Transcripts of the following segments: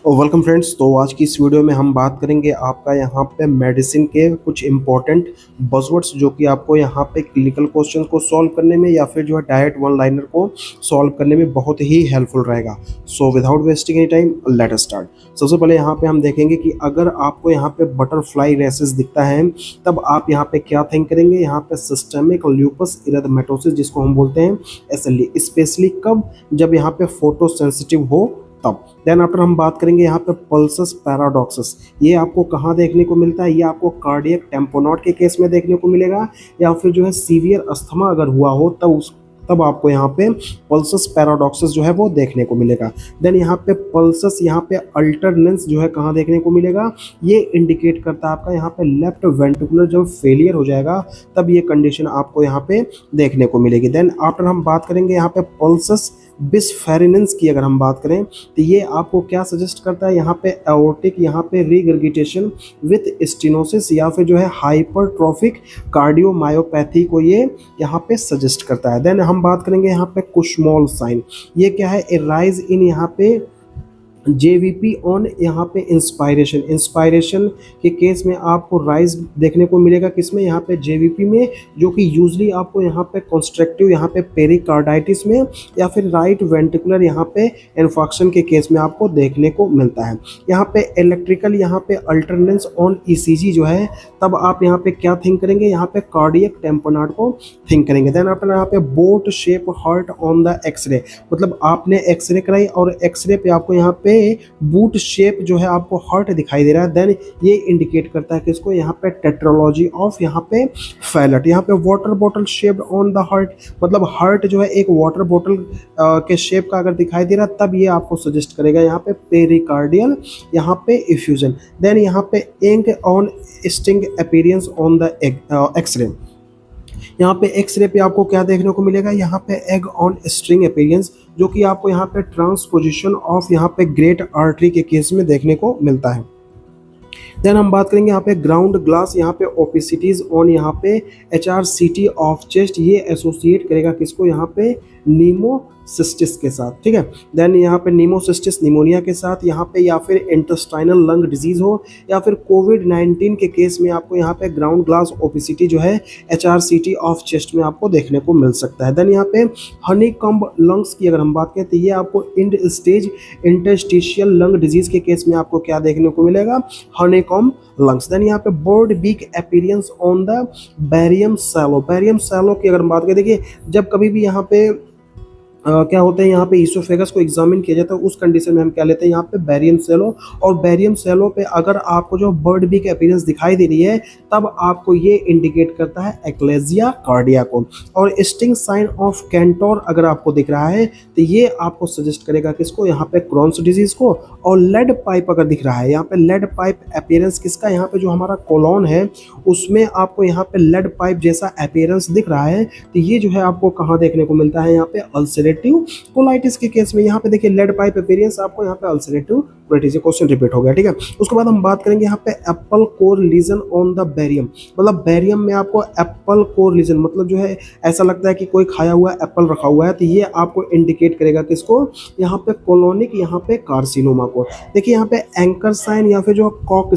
Welcome friends. तो आज की इस वीडियो में हम बात करेंगे आपका यहाँ पे मेडिसिन के कुछ इंपॉर्टेंट बज़वर्ड्स जो कि आपको यहाँ पे क्लिनिकल क्वेश्चन को सॉल्व करने में या फिर जो है डायरेक्ट वन लाइनर को सॉल्व करने में बहुत ही हेल्पफुल रहेगा। So without wasting any time let us start. सबसे पहले यहाँ पे हम देखेंगे कि अगर आपको यहाँ पे बटरफ्लाई रेसेस दिखता है तब आप यहाँ पे क्या थिंक करेंगे। यहाँ पे सिस्टेमिक ल्यूपस इरिथेमेटोसिस जिसको हम बोलते हैं एसएलई, स्पेशली कब, जब यहाँ पे फोटो सेंसिटिव हो तब। देन आफ्टर हम बात करेंगे यहाँ पे पल्सस पैराडॉक्सस, ये आपको कहाँ देखने को मिलता है। ये आपको कार्डियक टेम्पोनॉट के केस में देखने को मिलेगा या फिर जो है सीवियर अस्थमा अगर हुआ हो तब आपको यहाँ पे पल्सस पैराडॉक्सस जो है वो देखने को मिलेगा। देन यहाँ पे पल्सस, यहाँ पे अल्टरनेंस जो है कहाँ देखने को मिलेगा, ये इंडिकेट करता है आपका यहाँ पे लेफ्ट वेंट्रिकुलर जब फेलियर हो जाएगा तब ये कंडीशन आपको यहाँ पे देखने को मिलेगी। देन आफ्टर हम बात करेंगे यहाँ पे पल्सस बिस्फेरिनेंस की। अगर हम बात करें तो ये आपको क्या सजेस्ट करता है, यहाँ पे एओर्टिक यहाँ पे रीगर्गिटेशन विथ स्टेनोसिस या फिर जो है हाइपरट्रोफिक कार्डियोमायोपैथी को ये यहाँ पे सजेस्ट करता है। देन हम बात करेंगे यहाँ पे कुश्मोल साइन, ये क्या है, ए राइज इन यहाँ पे जेवीपी ऑन यहाँ पे इंस्पायरेशन के केस में आपको राइज देखने को मिलेगा किसमें, यहाँ पे जेवीपी में, जो कि यूजली आपको यहाँ पे कंस्ट्रक्टिव यहाँ पे पेरिकार्डाइटिस में या फिर राइट वेंट्रिकुलर यहाँ पे इन्फेक्शन के केस में आपको देखने को मिलता है। यहाँ पे इलेक्ट्रिकल यहाँ पे अल्टरनेंस ऑन ईसीजी जो है तब आप यहाँ पे क्या थिंक करेंगे, यहाँ पे कार्डियक टेम्पोनाट को थिंक करेंगे। देन आफ्टर यहाँ पे boat shape heart on the x-ray, मतलब आपने एक्सरे कराई और एक्सरे पे आपको यहाँ पे बूट शेप जो है आपको हार्ट दिखाई दे रहा है। देन ये इंडिकेट करता है कि इसको यहाँ पे टेट्रोलॉजी ऑफ यहाँ पे फैलेट, यहाँ पे water bottle shaped on the heart, मतलब हार्ट जो है एक वाटर बॉटल के शेप का अगर दिखाई दे रहा है तब ये आपको सजेस्ट करेगा यहाँ पे पेरिकार्डियल यहाँ पे इफ्यूजन। देन यहाँ पे egg on string appearance on the x-ray, यहाँ पे एक्सरे पे आपको क्या देखने को मिलेगा, यहाँ पे एग ऑन स्ट्रिंग अपीयरेंस, जो कि आपको यहाँ पे ट्रांसपोजिशन ऑफ यहाँ पे ग्रेट आर्टरी के केस में देखने को मिलता है। देन हम बात करेंगे यहाँ पे ग्राउंड ग्लास, यहाँ पे ओपेसिटीज ऑन यहाँ पे HRCT ऑफ चेस्ट, ये एसोसिएट करेगा किसको, यहाँ पे नीमोसिस्टिस के साथ, ठीक है। देन यहाँ पे नीमोसिस्टिस निमोनिया के साथ यहाँ पे, या फिर इंटेस्टाइनल लंग डिजीज हो या फिर कोविड-19 के केस में आपको यहाँ पे ग्राउंड ग्लास ओपेसिटी जो है HRCT ऑफ चेस्ट में आपको देखने को मिल सकता है। देन यहाँ पे हनीकॉम्ब लंग्स की अगर हम बात करें तो ये आपको end stage interstitial lung disease के केस में आपको क्या देखने को मिलेगा, हनीकॉम्ब लंग्स। देन यहाँ पे bird beak appearance on the barium swallow की अगर हम बात करें, देखिए जब कभी भी यहाँ पे क्या होता है, यहाँ पे ईसोफेगस को एग्जामिन किया जाता है उस कंडीशन में हम क्या लेते हैं, यहाँ पे बैरियम सेलो, और बैरियम सेलो पे अगर आपको जो बर्ड बीक अपीयरेंस दिखाई दे रही है तब आपको ये इंडिकेट करता है एक्लेजिया कार्डिया को। और स्टिंग साइन ऑफ कैंटोर अगर आपको दिख रहा है तो ये आपको सजेस्ट करेगा किसको, यहाँ पे क्रॉन्स डिजीज को। और लेड पाइप अगर दिख रहा है, यहाँ पे लेड पाइप अपीयरेंस किसका, यहाँ पे जो हमारा कोलॉन है उसमें आपको यहाँ पे लेड पाइप जैसा अपीयरेंस दिख रहा है तो ये जो है आपको कहाँ देखने को मिलता है, यहाँ पे अल्सरेटिव कोलाइटिस के केस में। यहाँ पे देखिए लेड पाइप अपीयरेंस आपको यहाँ पे अल्सरेटिव कोलाइटिस, क्वेश्चन रिपीट हो गया, ठीक है। उसके बाद हम बात करेंगे यहाँ पे apple core lesion on the barium, मतलब बैरियम में आपको एप्पल कोर लीजन, मतलब जो है ऐसा लगता है कि कोई खाया हुआ एप्पल रखा हुआ है तो ये आपको इंडिकेट करेगा किसको, यहाँ पे कोलोनिक यहाँ पे कार्सिनोमा को। देखिए यहाँ पे एंकर साइन या फिर जो Kock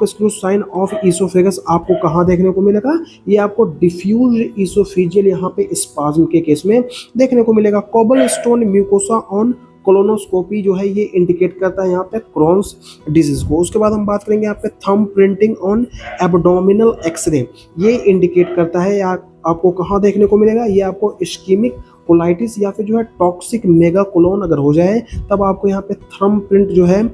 screw sign of oesophagus आपको कहाँ देखने को मिलेगा, ये आपको डिफ्यूज ईसोफेजियल यहाँ पे स्पाज्म के केस में देखने को मिलेगा। Cobblestone mucosa on colonoscopy जो है ये इंडिकेट करता है यहाँ पे क्रॉन्स डिजीज को। उसके बाद हम बात करेंगे यहाँ पे thumb printing on abdominal x-ray, ये इंडिकेट करता है या आपको कहाँ देखने को मिलेगा, ये आपको इस्कीमिक कोलाइटिस या फिर जो है टॉक्सिक मेगाकोलोन अगर हो जाए तब आपको यहाँ पे थंब प्रिंट जो है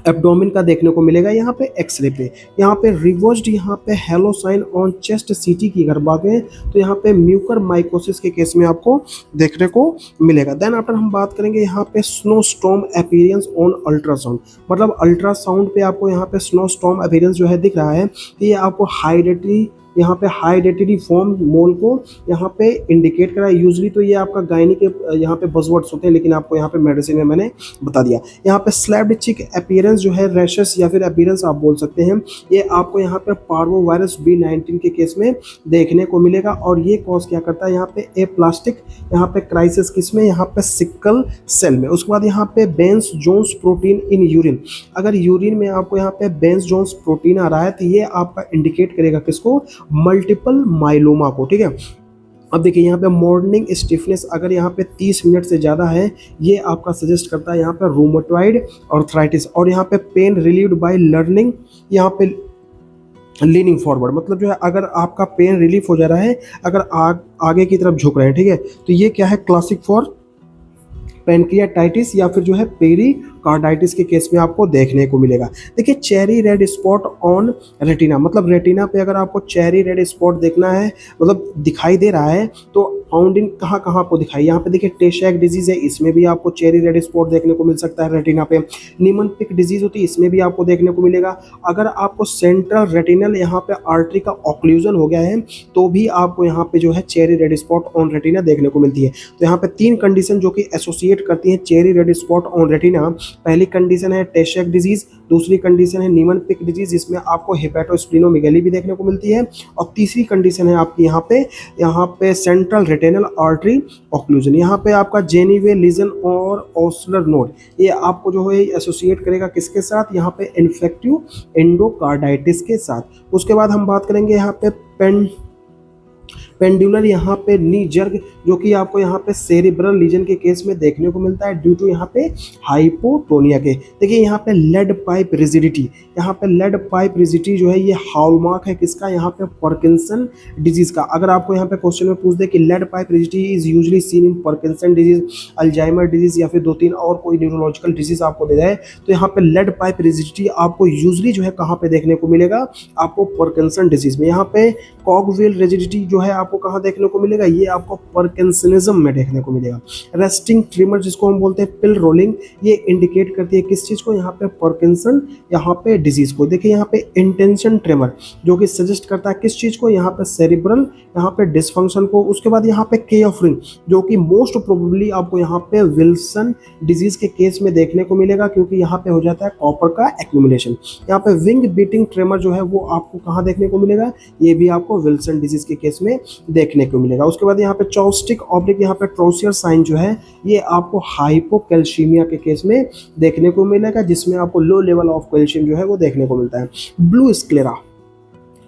एब्डोमिन का देखने को मिलेगा यहाँ पे एक्सरे पे। यहाँ पे रिवर्स्ड यहाँ पे हेलो साइन ऑन चेस्ट सीटी की अगर बात करें तो यहाँ पे म्यूकर माइकोसिस के केस में आपको देखने को मिलेगा। देन आफ्टर हम बात करेंगे यहाँ पे snow storm appearance on ultrasound, मतलब अल्ट्रासाउंड पे आपको यहाँ पे स्नो स्टॉर्म अपीयरेंस जो है दिख रहा है तो ये आपको हाइड्रेटरी यहाँ पे हाइडेटिटी फॉर्म मोल को यहाँ पे इंडिकेट करा। यूजली तो ये आपका गायनी के यहाँ पे बजवर्ड्स होते हैं, लेकिन आपको यहाँ पे मेडिसिन में मैंने बता दिया। यहाँ पे स्लैप्ड चिक अपीयरेंस जो है, रैशेस या फिर अपीयरेंस आप बोल सकते हैं, ये आपको यहाँ पे पार्वो वायरस B19 के केस में देखने को मिलेगा। और ये कॉज क्या करता है यहाँ पे ए प्लास्टिक यहाँ पे क्राइसिस किसमें, यहाँ पे सिकल सेल में। उसके बाद यहाँ पे बेंस जोन्स प्रोटीन इन यूरिन, अगर यूरिन में आपको यहाँ पे बेंस जोन्स प्रोटीन आ रहा है तो ये आपका इंडिकेट करेगा किसको, मल्टीपल माइलोमा को। ठीक है, अब देखिए यहाँ पे मॉर्निंग स्टिफनेस अगर यहाँ पे 30 मिनट से ज़्यादा है, ये आपका सजेस्ट करता है यहाँ पे रूमेटॉइड आर्थराइटिस। और यहाँ पे पेन रिलीव्ड बाय लर्निंग, यहाँ पे लीनिंग फॉरवर्ड, मतलब जो है अगर आपका पेन रिलीफ हो जा रहा है, अगर आगे की तरफ झुक रहे हैं, ठीक है, तो ये क्या है, क्लासिक फॉर पेनक्रियाटाइटिस या फिर जो है पेरिकार्डाइटिस के केस में आपको देखने को मिलेगा। देखिए cherry red spot on retina, मतलब रेटिना पे अगर आपको चेरी रेड स्पॉट देखना है, मतलब दिखाई दे रहा है, तो फाउंड इन कहाँ कहाँ आपको दिखाई, यहाँ पे देखिए टेशैक डिजीज है, इसमें भी आपको चेरी रेड स्पॉट देखने को मिल सकता है रेटिना पे। नीमन-पिक डिजीज होती है, इसमें भी आपको देखने को मिलेगा। अगर आपको सेंट्रल रेटिनल यहाँ पे आर्टरी का ऑक्लूजन हो गया है, तो भी आपको यहाँ पे जो है cherry red spot on retina देखने को मिलती है। तो यहाँ पे 3 कंडीशन जो कि एसोसिएट करती हैं cherry red spot on retina. पहली कंडीशन है टेशैक डिजीज, दूसरी कंडीशन है नीमन-पिक डिजीज, जिसमें आपको हेपेटोस्प्लिनोमेगाली भी देखने को मिलती है, और तीसरी कंडीशन है आपकी यहाँ पे सेंट्रल रेटिनल आर्टरी ऑक्लूजन। यहाँ पे आपका जेनिवे लीजन और ओस्लर नोड, ये आपको जो है एसोसिएट करेगा किसके साथ, यहाँ पे इन्फेक्टिव एंडोकार्डाइटिस के साथ। उसके बाद हम बात करेंगे यहाँ पे पेंडुलर यहाँ पे नी जर्ग, जो कि आपको यहाँ पे सेरिब्रल लीजन के केस में देखने को मिलता है ड्यू टू यहाँ पे हाइपोटोनिया के। देखिए यहाँ पे लेड पाइप रिजिडिटी, यहाँ पे लेड पाइप रिजिडिटी जो है ये हॉलमार्क है किसका, यहाँ पे पार्किंसन डिजीज का। अगर आपको यहाँ पे क्वेश्चन में पूछ दे कि lead pipe rigidity is usually seen in Parkinson disease, Alzheimer disease या फिर 2-3 और कोई न्यूरोलॉजिकल डिजीज आपको दे जाए, तो यहाँ पे लेड पाइप रिजिडिटी आपको यूजुअली जो है कहाँ पे देखने को मिलेगा, आपको पार्किंसन डिजीज में। यहाँ पे कॉगविल रिजिडिटी जो है आपको कहाँ देखने को मिलेगा, ये आपको पार्किंसनिज्म में देखने को मिलेगा। रेस्टिंग ट्रिमर जिसको हम बोलते हैं पिल रोलिंग, ये इंडिकेट करती है किस चीज को, यहाँ पे पार्किंसन यहाँ पे डिजीज को। देखिए यहाँ पे इंटेंशन ट्रिमर जो कि सजेस्ट करता है किस चीज को, यहाँ पे सेरिब्रल यहाँ पे डिसफंक्शन को। उसके बाद यहाँ पे केयरफ्रिंग जो कि मोस्ट प्रोबेबली आपको यहाँ पे विल्सन डिजीज के केस में देखने को मिलेगा, क्योंकि यहाँ पे हो जाता है कॉपर का एक्यूमुलेशन। यहाँ पे विंग बीटिंग ट्रेमर जो है वो आपको कहाँ देखने को मिलेगा, ये भी आपको विल्सन डिजीज के केस में देखने को मिलेगा। उसके बाद यहाँ पे चॉपस्टिक ऑब्लिक यहाँ पे ट्रोसियर साइन जो है ये आपको हाइपोकैल्सीमिया के केस में देखने को मिलेगा, जिसमें आपको लो लेवल ऑफ कैल्शियम जो है वो देखने को मिलता है। ब्लू स्क्लेरा,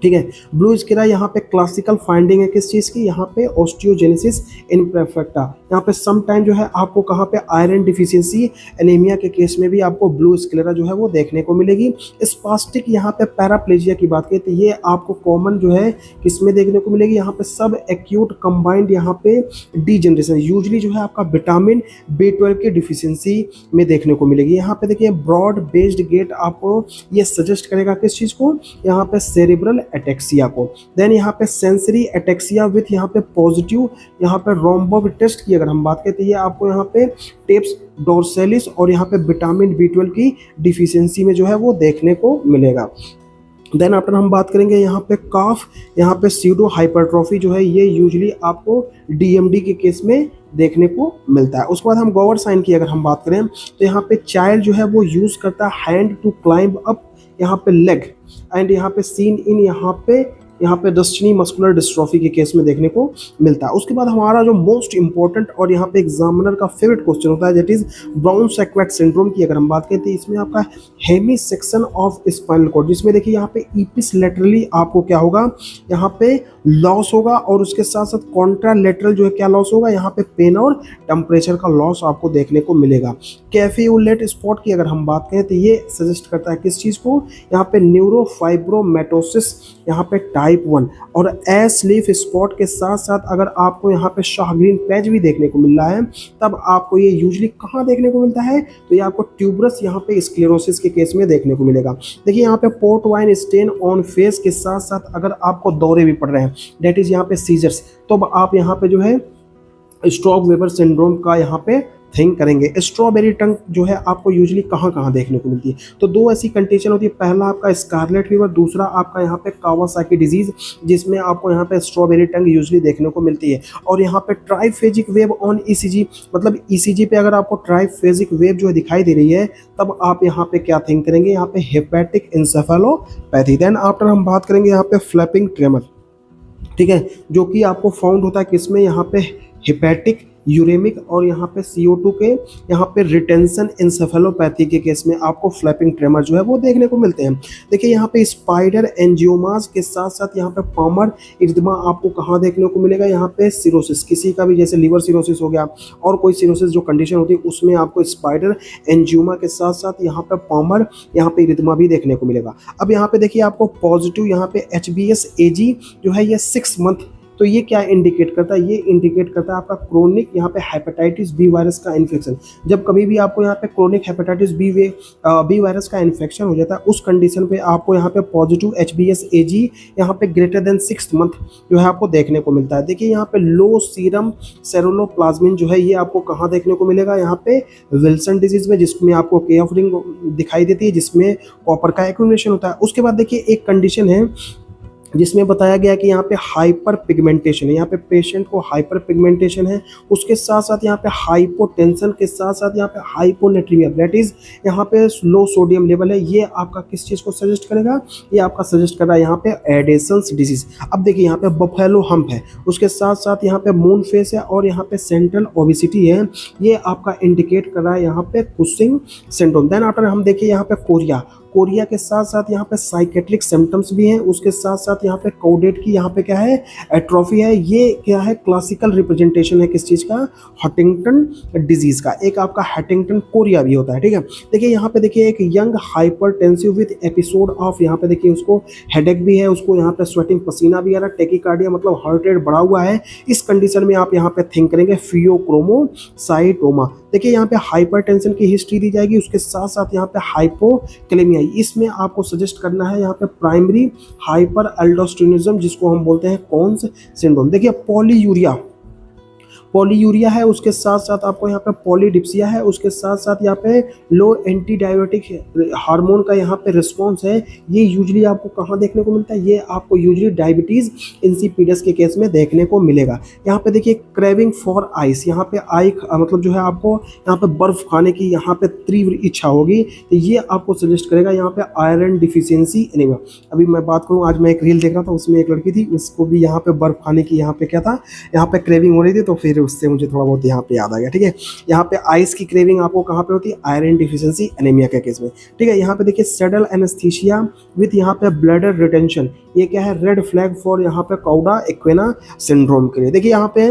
ठीक है, ब्लू स्क्लेरा यहाँ पे क्लासिकल फाइंडिंग है किस चीज़ की, यहाँ पे ऑस्टियोजेनेसिस इम्परफेक्टा। यहाँ पे सम टाइम जो है आपको कहाँ पे आयरन डिफिशियंसी एनीमिया के केस में भी आपको ब्लू स्क्लेरा जो है वो देखने को मिलेगी। स्पास्टिक यहाँ पे पैराप्लेजिया की बात करें तो ये आपको कॉमन जो है किसमें देखने को मिलेगी, यहाँ पे सब एक्यूट कंबाइंड यहाँ पे डीजनरेशन, यूजली जो है आपका विटामिन B12 की डिफिशियंसी में देखने को मिलेगी। यहाँ पे देखिए ब्रॉड बेस्ड गेट आपको ये सजेस्ट करेगा किस चीज़ को, यहाँ पे सेरिब्रल एटेक्सिया को। देन यहाँ पे सेंसरी एटेक्सिया विथ यहाँ पे पॉजिटिव यहाँ पे रोम्बर्ग टेस्ट की अगर हम बात करें तो ये आपको यहाँ पे टेप्स डोर्सेलिस और यहाँ पे विटामिन B12 की डिफिशियंसी में जो है वो देखने को मिलेगा। देन आफ्टर हम बात करेंगे यहाँ पे काफ, यहाँ पे सीडो हाइपरट्रॉफी जो है ये यूजुअली आपको DMD के केस में देखने को मिलता है। उसके बाद हम गोवर साइन की अगर हम बात करें तो यहाँ पे चाइल्ड जो है वो यूज करता है हैंड टू क्लाइंब अप यहाँ पे लेग, एंड यहाँ पे सीन इन यहाँ पे डस्टिनी मस्कुलर डिस्ट्रॉफी के केस में देखने को मिलता है। उसके बाद हमारा जो मोस्ट इंपॉर्टेंट और यहाँ पे एग्जामिनर का फेवरेट क्वेश्चन होता है that is Brown Sequard syndrome की अगर हम बात करें तो इसमें आपका hemi section of spinal cord, जिसमें देखिए यहाँ पे ईपिस लेटरली आपको क्या होगा, यहाँ पे लॉस होगा, और उसके साथ साथ कॉन्ट्रालेटरल जो है क्या लॉस होगा, यहाँ पे पेन और टेम्परेचर का लॉस आपको देखने को मिलेगा। कैफेउलेट स्पॉट की अगर हम बात करें तो ये सजेस्ट करता है किस चीज़ को, यहाँ पे न्यूरोफाइब्रोमेटोसिस यहाँ पे टाइप 1, और एस लीफ स्पॉट के साथ साथ अगर आपको यहाँ पे शाहग्रीन पैच भी देखने को मिल रहा है तब आपको ये यूजुअली कहाँ देखने को मिलता है, तो ये आपको ट्यूबरस यहाँ पे स्क्लेरोसिस के केस में देखने को मिलेगा। देखिए यहाँ पे port wine stain on face के साथ साथ अगर आपको दौरे भी पड़ रहे हैं डेट इज यहाँ पे सीजर्स, तो आप यहाँ पे जो है स्ट्रोक वेबर सिंड्रोम का यहाँ पे थिंक करेंगे। स्ट्रॉबेरी टंग जो है आपको यूजुअली कहाँ कहाँ देखने को मिलती है? तो दो ऐसी कंडीशन होती है, पहला आपका स्कारलेट फीवर, दूसरा आपका यहाँ पे कावासाकी डिजीज, जिसमें आपको यहाँ पे स्ट्रॉबेरी टंग यूजुअली देखने को मिलती है। और यहाँ पे ट्राइफेजिक वेव ऑन ईसीजी, मतलब ईसीजी पे अगर आपको ट्राइफेजिक वेव जो है दिखाई दे रही है, तब आप यहाँ पे क्या थिंक करेंगे? यहाँ पे हेपेटिक इंसेफेलोपैथी। देन आफ्टर हम बात करेंगे यहाँ पे फ्लैपिंग ट्रेमर, ठीक है, जो कि आपको फाउंड होता है किसमें? यहाँ पे हिपैटिक यूरेमिक और यहाँ पे CO2 के यहाँ पे रिटेंशन इंसेफेलोपैथी के केस में आपको फ्लैपिंग ट्रेमर जो है वो देखने को मिलते हैं। देखिए यहाँ पे स्पाइडर एंजियोमास के साथ साथ यहाँ पे पामर इरिथमा आपको कहाँ देखने को मिलेगा? यहाँ पे सिरोसिस, किसी का भी जैसे लीवर सिरोसिस हो गया और कोई सिरोसिस जो कंडीशन होती है उसमें आपको स्पाइडर एंजियोमा के साथ साथ यहाँ पे पामर, यहाँ पे इरिथमा भी देखने को मिलेगा। अब यहाँ पे देखिए आपको पॉजिटिव यहाँ पे HBsAg जो है ये 6 मंथ, तो ये क्या इंडिकेट करता है? ये इंडिकेट करता है आपका क्रोनिक यहाँ पे हेपेटाइटिस बी वायरस का इन्फेक्शन। जब कभी भी आपको यहाँ पे क्रोनिक हेपेटाइटिस बी वायरस का इन्फेक्शन हो जाता है, उस कंडीशन पे आपको यहाँ पे पॉजिटिव HBsAg यहाँ पे ग्रेटर देन 6 मंथ जो है आपको देखने को मिलता है। देखिए यहाँ पे लो सीरम सेरोलोप्लाज्मिन जो है ये आपको कहाँ देखने को मिलेगा? यहाँ पे विल्सन डिजीज में, जिसमें आपको केएफ रिंग दिखाई देती है, जिसमें कॉपर का एक्यूमुलेशन होता है। उसके बाद देखिए एक कंडीशन है जिसमें बताया गया कि यहाँ पे हाइपर पिगमेंटेशन है, यहाँ पे पेशेंट को हाइपर पिगमेंटेशन है, उसके साथ साथ यहाँ पे हाइपोटेंशन के साथ साथ यहाँ पे हाइपोनेट्रीमिया, दैट इज यहाँ पे लो सोडियम लेवल है। ये आपका किस चीज़ को सजेस्ट करेगा? ये आपका सजेस्ट कर रहा है यहाँ पे एडेसन्स डिजीज। अब देखिए यहाँ पे बफेलो हम्प है, उसके साथ साथ यहाँ पे मून फेस है और यहाँ पे सेंट्रल ओबेसिटी है, ये आपका इंडिकेट कर रहा है यहाँ पे कुशिंग सिंड्रोम। देन आफ्टर हम देखिए यहाँ पे कोरिया के साथ साथ यहाँ पे साइकेट्रिक सिम्टम्स भी हैं, उसके साथ साथ यहाँ पे कोडेट की यहाँ पे क्या है? एट्रोफी है। ये क्या है? क्लासिकल रिप्रेजेंटेशन है किस चीज़ का? हंटिंगटन डिजीज का। एक आपका हंटिंगटन कोरिया भी होता है, ठीक है। देखिए यहाँ पे देखिए एक young hypertensive with episode of, यहाँ पे देखिए उसको हेडेक भी है, उसको यहाँ पे स्वेटिंग पसीना भी आ रहा है, टेकिकार्डिया मतलब हार्ट रेट बढ़ा हुआ है। इस कंडीशन में आप यहाँ पे थिंक करेंगे फियोक्रोमोसाइटोमा। देखिए यहाँ पे हाइपरटेंशन की हिस्ट्री दी जाएगी, उसके साथ साथ यहाँ पे हाइपोकैलेमिया, इसमें आपको सजेस्ट करना है यहाँ पे प्राइमरी हाइपर एल्डोस्टेरोनिज्म, जिसको हम बोलते हैं कॉन्स सिंड्रोम। देखिए पॉलीयूरिया है, उसके साथ साथ आपको यहाँ पे पॉलीडिप्सिया है, उसके साथ साथ यहाँ पे लो एंटीडायबिटिक हार्मोन का यहाँ पे रिस्पॉन्स है। ये यूजुअली आपको कहाँ देखने को मिलता है? ये आपको यूजुअली डायबिटीज़ इंसिपिडस के केस में देखने को मिलेगा। यहाँ पे देखिए क्रेविंग फॉर आइस, यहाँ पे मतलब जो है आपको यहाँ पे बर्फ खाने की यहाँ पे तीव्र इच्छा होगी, तो ये आपको सजेस्ट करेगा यहाँ पे आयरन डिफिशियंसी एनीमिया। अभी मैं बात करूँ, आज मैं एक रील देख रहा था, उसमें एक लड़की थी, उसको भी यहाँ पे बर्फ खाने की यहाँ पे क्या था? यहाँ पे क्रेविंग हो रही थी, तो फिर उससे मुझे थोड़ा बहुत यहाँ पे याद आ गया, ठीक है। यहाँ पे आइस की क्रेविंग आपको कहाँ पे होती है? आयरन डिफिशियंसी एनीमिया के केस में, ठीक है। यहाँ पे देखिए सेडल एनेस्थीसिया विथ यहाँ पे ब्लडर रिटेंशन, ये क्या है? रेड फ्लैग फॉर यहाँ पे काउडा एक्वेना सिंड्रोम के लिए। देखिए यहाँ पे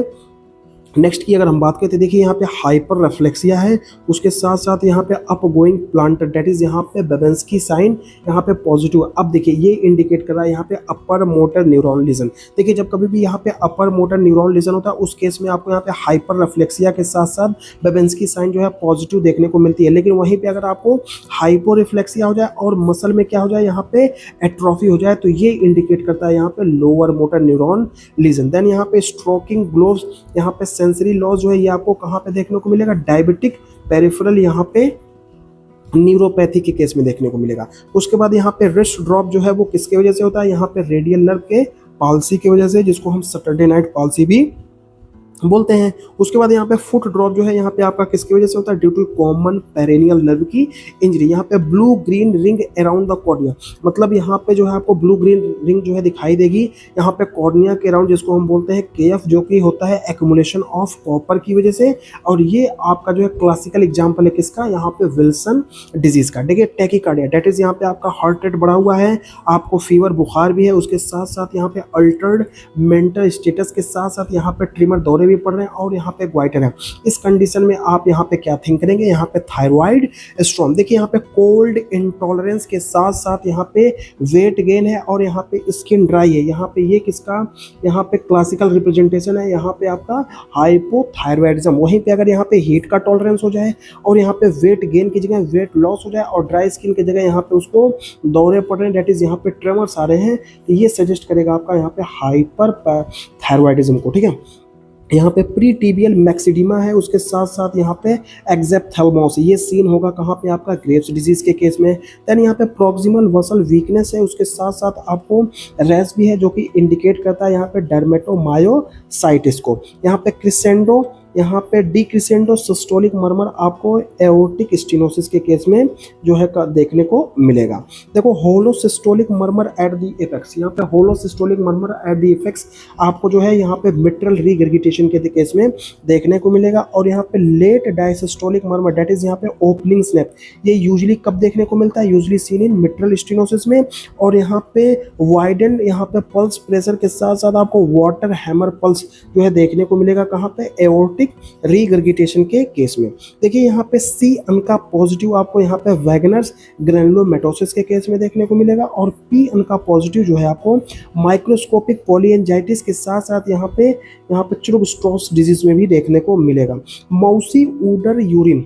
नेक्स्ट की अगर हम बात करते हैं, देखिए यहाँ पे हाइपर रेफ्लेक्सिया है, उसके साथ साथ यहाँ पे up going plantar, that is यहाँ पे बेबेंस्की साइन यहाँ पे पॉजिटिव। अब देखिए ये इंडिकेट कर रहा है यहाँ पे अपर मोटर न्यूरॉन लीजन। देखिए जब कभी भी यहाँ पे अपर मोटर न्यूरॉन लीजन होता है, उस केस में आपको यहाँ पे हाइपर रेफ्लेक्सिया के साथ साथ बेबेंस्की साइन जो है पॉजिटिव देखने को मिलती है। लेकिन वहीं पे अगर आपको हाइपो रिफ्लेक्सिया हो जाए और मसल में क्या हो जाए? यहाँ पे एट्रोफी हो जाए, तो ये इंडिकेट करता है यहाँ पे lower motor neuron lesion. Then यहाँ पे स्ट्रोकिंग ग्लोव्स, यहाँ पे सेंसरी लॉस जो है ये आपको कहाँ पे देखने को मिलेगा? डायबिटिक पेरिफेरल यहाँ पे न्यूरोपैथी के केस में देखने को मिलेगा। उसके बाद यहाँ पे रिस्ट ड्रॉप जो है वो किसके वजह से होता है? यहाँ पे रेडियल नर्व के पाल्सी की वजह से, जिसको हम सैटरडे नाइट पाल्सी भी बोलते हैं। उसके बाद यहाँ पे फुट ड्रॉप जो है यहाँ पे आपका किसकी वजह से होता है? Due to common peroneal nerve की इंजरी। यहाँ पे blue green ring around the cornea, मतलब यहाँ पे जो है आपको ब्लू ग्रीन रिंग जो है दिखाई देगी यहाँ पे कॉर्निया के अराउंड, जिसको हम बोलते हैं केएफ, जो कि होता है एक्यूमुलेशन ऑफ कॉपर की वजह से। और ये आपका जो है क्लासिकल एग्जाम्पल है किसका? यहाँ पे विल्सन डिजीज का। देखिए टैकीकार्डिया, डेट इज यहाँ पे आपका हार्ट रेट बढ़ा हुआ है, आपको फीवर बुखार भी है, उसके साथ साथ यहाँ पे अल्टर्ड मेंटल स्टेटस के साथ साथ यहाँ पे ट्रिमर दौरे भी पड़ रहे हैं और यहाँ पे ग्वाइटर है। इस कंडीशन में आप यहाँ पे क्या थिंक करेंगे? यहाँ पे थायराइड स्ट्रॉम। देखिए यहाँ पे कोल्ड इंटॉलरेंस के साथ साथ यहाँ पे वेट गेन है और यहाँ पे स्किन ड्राई है। यहाँ पे ये किसका? यहाँ पे क्लासिकल रिप्रेजेंटेशन है यहाँ पे आपका हाइपोथायरॉयडिज्म। वहीं पे अगर यहाँ पे हीट का टॉलरेंस हो जाए और यहाँ पे वेट गेन की जगह वेट लॉस हो जाए और ड्राई स्किन की जगह यहाँ पे उसको दौरे पड़ रहे हैं, डेट इज यहाँ पे ट्रेमर्स आ रहे हैं, तो ये सजेस्ट करेगा आपका यहाँ पे हाइपर थायरॉयडिज्म को, ठीक है। यहाँ पे प्री टीबियल मैक्सिडिमा है, उसके साथ साथ यहाँ पे एक्जेप्थेल्मोस, ये सीन होगा कहाँ पे आपका ग्रेव्स डिजीज के केस में। देन यहाँ पे प्रॉक्सिमल मसल वीकनेस है, उसके साथ साथ आपको रैश भी है जो कि इंडिकेट करता है यहाँ पे डर्मेटोमायोसाइटिस को। यहाँ पे क्रिसेंडो, यहाँ पे डिक्रिसेंडो सिस्टोलिक मर्मर आपको एओर्टिक स्टेनोसिस के केस में जो है देखने को मिलेगा। देखो holosystolic murmur at the apex, यहाँ पे holosystolic murmur at the apex आपको जो है यहाँ पे मिट्रल रीगर्गिटेशन के केस में देखने को मिलेगा। और यहाँ पे late diastolic murmur that is यहाँ पे ओपनिंग स्नैप, ये यूजुअली कब देखने को मिलता है, यूजुअली सीन इन मिट्रल स्टेनोसिस में। और यहाँ पे वाइडन यहाँ पे पल्स प्रेशर के साथ साथ आपको वाटर हैमर पल्स जो है देखने को मिलेगा कहाँ पे, एओर्टिक रीगर्गिटेशन के केस में। देखिए यहाँ पे सी अनका पॉजिटिव आपको यहाँ पे वैगनर्स ग्रैनुलोमेटोसिस के केस में देखने को मिलेगा। और पी अनका पॉजिटिव जो है आपको माइक्रोस्कोपिक पॉलीएंजाइटिस के साथ साथ यहाँ पे चुरुब स्ट्रोस डिजीज में भी देखने को मिलेगा। मौसी ऊडर यूरिन,